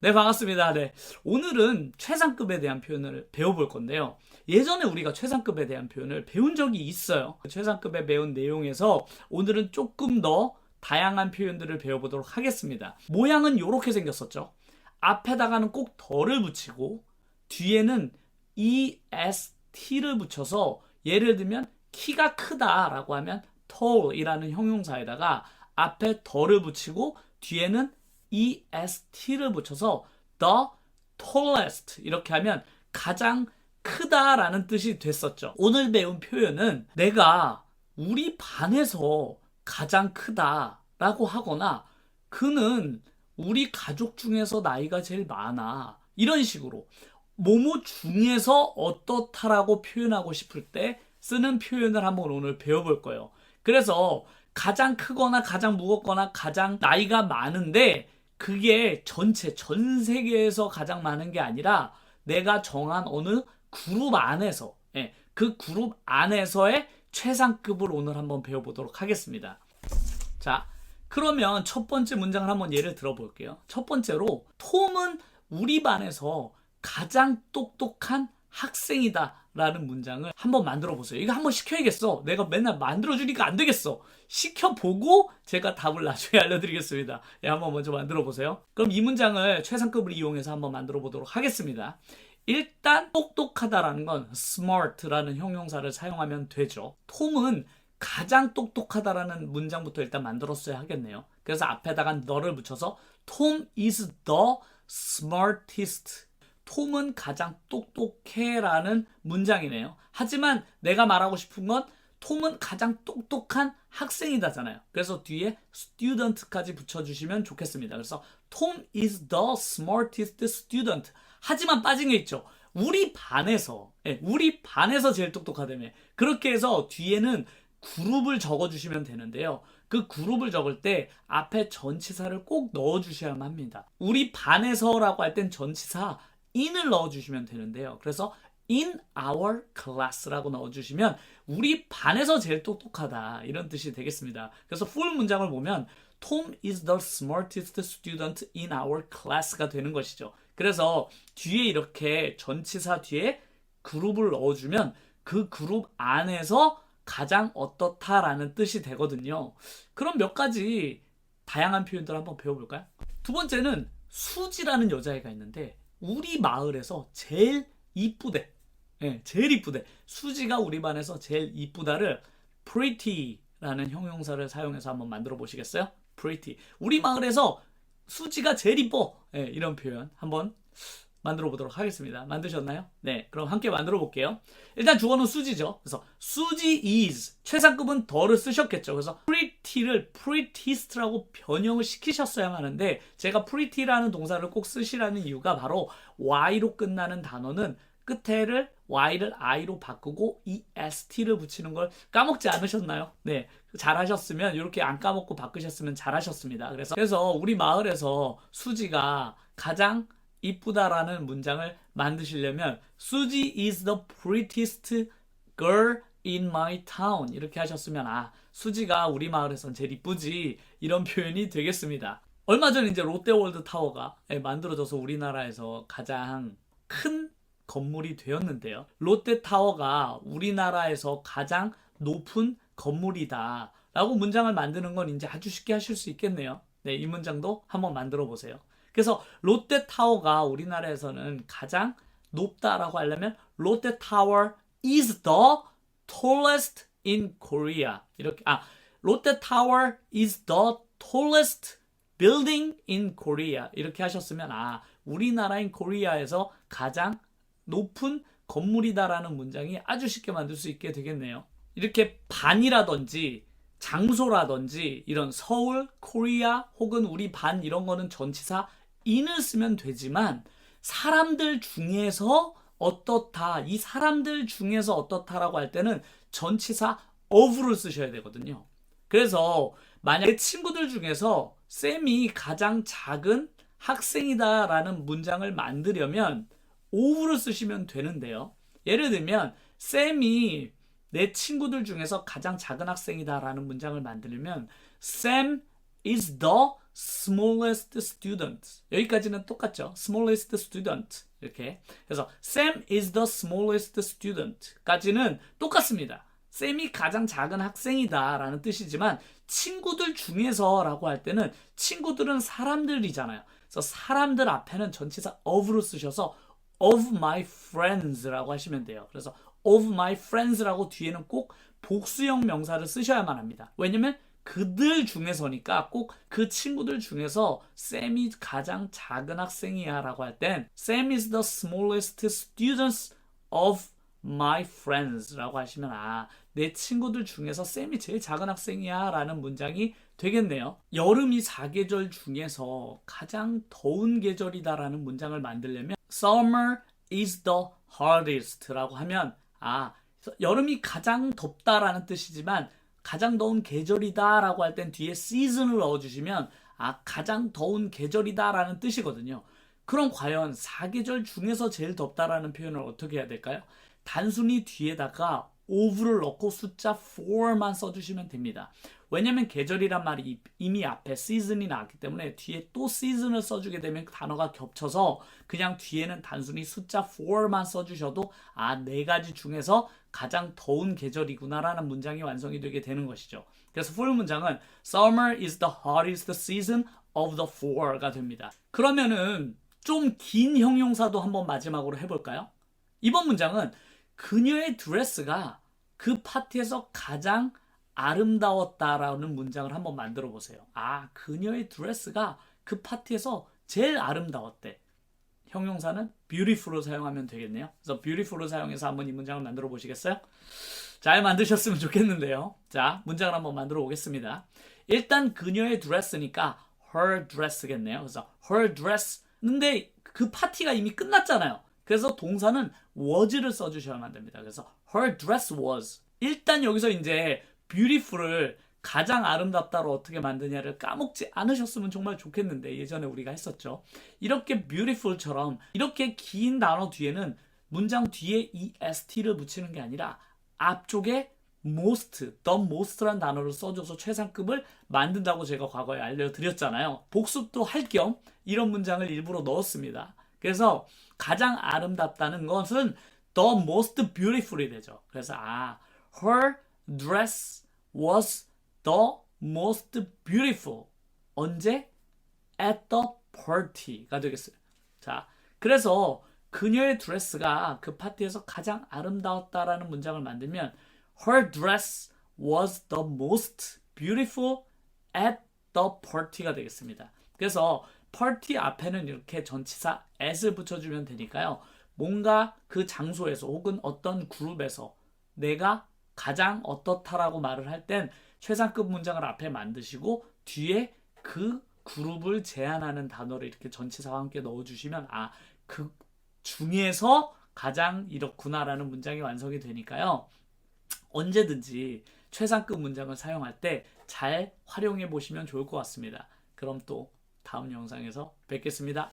네, 반갑습니다. 네. 오늘은 최상급에 대한 표현을 배워볼 건데요. 예전에 우리가 최상급에 대한 표현을 배운 적이 있어요. 최상급에 배운 내용에서 오늘은 조금 더 다양한 표현들을 배워보도록 하겠습니다. 모양은 이렇게 생겼었죠. 앞에다가는 꼭 덜을 붙이고 뒤에는 est를 붙여서 예를 들면 키가 크다라고 하면 tall이라는 형용사에다가 앞에 덜을 붙이고 뒤에는 est를 붙여서 the tallest 이렇게 하면 가장 크다라는 뜻이 됐었죠. 오늘 배운 표현은 내가 우리 반에서 가장 크다라고 하거나 그는 우리 가족 중에서 나이가 제일 많아 이런 식으로 뭐뭐 중에서 어떻다라고 표현하고 싶을 때 쓰는 표현을 한번 오늘 배워볼 거예요. 그래서 가장 크거나 가장 무겁거나 가장 나이가 많은데 그게 전체 전 세계에서 가장 많은 게 아니라 내가 정한 어느 그룹 안에서 그 그룹 안에서의 최상급을 오늘 한번 배워보도록 하겠습니다. 자, 그러면 첫 번째 문장을 한번 예를 들어볼게요. 첫 번째로 톰은 우리 반에서 가장 똑똑한 학생이다 라는 문장을 한번 만들어 보세요. 이거 한번 시켜야겠어. 내가 맨날 만들어 주니까 안 되겠어. 시켜보고 제가 답을 나중에 알려드리겠습니다. 한번 먼저 만들어 보세요. 그럼 이 문장을 최상급을 이용해서 한번 만들어 보도록 하겠습니다. 일단 똑똑하다라는 건 smart라는 형용사를 사용하면 되죠. 톰은 가장 똑똑하다라는 문장부터 일단 만들었어야 하겠네요. 그래서 앞에다가 the를 붙여서 Tom is the smartest. 톰은 가장 똑똑해 라는 문장이네요. 하지만 내가 말하고 싶은 건 톰은 가장 똑똑한 학생이다잖아요. 그래서 뒤에 student까지 붙여주시면 좋겠습니다. 그래서 Tom is the smartest student. 하지만 빠진 게 있죠. 우리 반에서 제일 똑똑하다며. 그렇게 해서 뒤에는 그룹을 적어주시면 되는데요. 그 그룹을 적을 때 앞에 전치사를 꼭 넣어주셔야만 합니다. 우리 반에서라고 할 땐 전치사 in을 넣어주시면 되는데요. 그래서 in our class라고 넣어주시면 우리 반에서 제일 똑똑하다 이런 뜻이 되겠습니다. 그래서 full 문장을 보면 Tom is the smartest student in our class가 되는 것이죠. 그래서 뒤에 이렇게 전치사 뒤에 그룹을 넣어주면 그 그룹 안에서 가장 어떻다라는 뜻이 되거든요. 그럼 몇 가지 다양한 표현들 한번 배워볼까요? 두 번째는 수지라는 여자애가 있는데 우리 마을에서 제일 이쁘대. 제일 이쁘대. 수지가 우리 반에서 제일 이쁘다를 pretty라는 형용사를 사용해서 한번 만들어 보시겠어요? pretty. 우리 마을에서 수지가 제일 이뻐. 이런 표현 한번 만들어 보도록 하겠습니다. 만드셨나요? 네, 그럼 함께 만들어 볼게요. 일단 주어는 수지죠. 그래서 수지 is 최상급은 더를 쓰셨겠죠. 그래서 pretty를 prettiest라고 변형을 시키셨어야 하는데 제가 pretty라는 동사를 꼭 쓰시라는 이유가 바로 y로 끝나는 단어는 끝에를 y를 i로 바꾸고 est를 붙이는 걸 까먹지 않으셨나요? 네, 잘하셨으면 이렇게 안 까먹고 바꾸셨으면 잘하셨습니다. 그래서 우리 마을에서 수지가 가장 이쁘다라는 문장을 만드시려면 수지 is the prettiest girl in my town 이렇게 하셨으면 수지가 우리 마을에선 제일 이쁘지 이런 표현이 되겠습니다. 얼마 전에 이제 롯데월드 타워가 만들어져서 우리나라에서 가장 큰 건물이 되었는데요. 롯데타워가 우리나라에서 가장 높은 건물이다 라고 문장을 만드는 건 이제 아주 쉽게 하실 수 있겠네요. 네, 이 문장도 한번 만들어 보세요. 그래서 롯데타워가 우리나라에서는 가장 높다라고 하려면 롯데타워 is the tallest in Korea. 이렇게 롯데타워 is the tallest building in Korea. 이렇게 하셨으면 우리나라인 코리아에서 가장 높은 건물이다라는 문장이 아주 쉽게 만들 수 있게 되겠네요. 이렇게 반이라든지 장소라든지 이런 서울, 코리아 혹은 우리 반 이런 거는 전치사 in을 쓰면 되지만 사람들 중에서 어떻다, 이 사람들 중에서 어떻다라고 할 때는 전치사 of를 쓰셔야 되거든요. 그래서 만약 내 친구들 중에서 쌤이 가장 작은 학생이다라는 문장을 만들려면 of를 쓰시면 되는데요. 예를 들면 쌤이 내 친구들 중에서 가장 작은 학생이다라는 문장을 만들려면 Sam is the smallest student. 여기까지는 똑같죠. smallest student. 이렇게. 그래서 Sam is the smallest student. 까지는 똑같습니다. 쌤이 가장 작은 학생이다 라는 뜻이지만 친구들 중에서 라고 할 때는 친구들은 사람들이잖아요. 그래서 사람들 앞에는 전치사 of로 쓰셔서 of my friends 라고 하시면 돼요. 그래서 of my friends 라고 뒤에는 꼭 복수형 명사를 쓰셔야만 합니다. 왜냐면 그들 중에서니까 꼭 그 친구들 중에서 쌤이 가장 작은 학생이야 라고 할 땐 Sam is the smallest student of my friends 라고 하시면 내 친구들 중에서 쌤이 제일 작은 학생이야 라는 문장이 되겠네요. 여름이 4계절 중에서 가장 더운 계절이다 라는 문장을 만들려면 Summer is the hottest 라고 하면 여름이 가장 덥다라는 뜻이지만 가장 더운 계절이다 라고 할 땐 뒤에 season을 넣어주시면 가장 더운 계절이다 라는 뜻이거든요. 그럼 과연 4계절 중에서 제일 덥다라는 표현을 어떻게 해야 될까요? 단순히 뒤에다가 of를 넣고 숫자 4만 써주시면 됩니다. 왜냐면 계절이란 말이 이미 앞에 season이 나왔기 때문에 뒤에 또 season을 써주게 되면 단어가 겹쳐서 그냥 뒤에는 단순히 숫자 4만 써주셔도 4가지 중에서 가장 더운 계절이구나 라는 문장이 완성이 되게 되는 것이죠. 그래서 full 문장은 Summer is the hottest season of the 4가 됩니다. 그러면은 좀 긴 형용사도 한번 마지막으로 해볼까요? 이번 문장은 그녀의 드레스가 그 파티에서 가장 아름다웠다라는 문장을 한번 만들어 보세요. 그녀의 드레스가 그 파티에서 제일 아름다웠대. 형용사는 beautiful을 사용하면 되겠네요. 그래서 beautiful을 사용해서 한번 이 문장을 만들어 보시겠어요? 잘 만드셨으면 좋겠는데요. 자, 문장을 한번 만들어 보겠습니다. 일단 그녀의 드레스니까 her dress겠네요. 그래서 her dress. 근데 그 파티가 이미 끝났잖아요. 그래서 동사는 was를 써주셔야만 됩니다. 그래서 her dress was. 일단 여기서 이제 beautiful을 가장 아름답다로 어떻게 만드냐를 까먹지 않으셨으면 정말 좋겠는데 예전에 우리가 했었죠. 이렇게 beautiful처럼 이렇게 긴 단어 뒤에는 문장 뒤에 est를 붙이는 게 아니라 앞쪽에 most, the most란 단어를 써줘서 최상급을 만든다고 제가 과거에 알려드렸잖아요. 복습도 할 겸 이런 문장을 일부러 넣었습니다. 그래서 가장 아름답다는 것은 the most beautiful이 되죠. 그래서 her dress was the most beautiful. 언제? at the party가 되겠어요. 자, 그래서 그녀의 드레스가 그 파티에서 가장 아름다웠다라는 문장을 만들면 her dress was the most beautiful at the party가 되겠습니다. 그래서 party 앞에는 이렇게 전치사 at을 붙여주면 되니까요. 뭔가 그 장소에서 혹은 어떤 그룹에서 내가 가장 어떻다라고 말을 할 땐 최상급 문장을 앞에 만드시고 뒤에 그 그룹을 제한하는 단어를 이렇게 전치사와 함께 넣어주시면 그 중에서 가장 이렇구나라는 문장이 완성이 되니까요. 언제든지 최상급 문장을 사용할 때 잘 활용해 보시면 좋을 것 같습니다. 그럼 또 다음 영상에서 뵙겠습니다.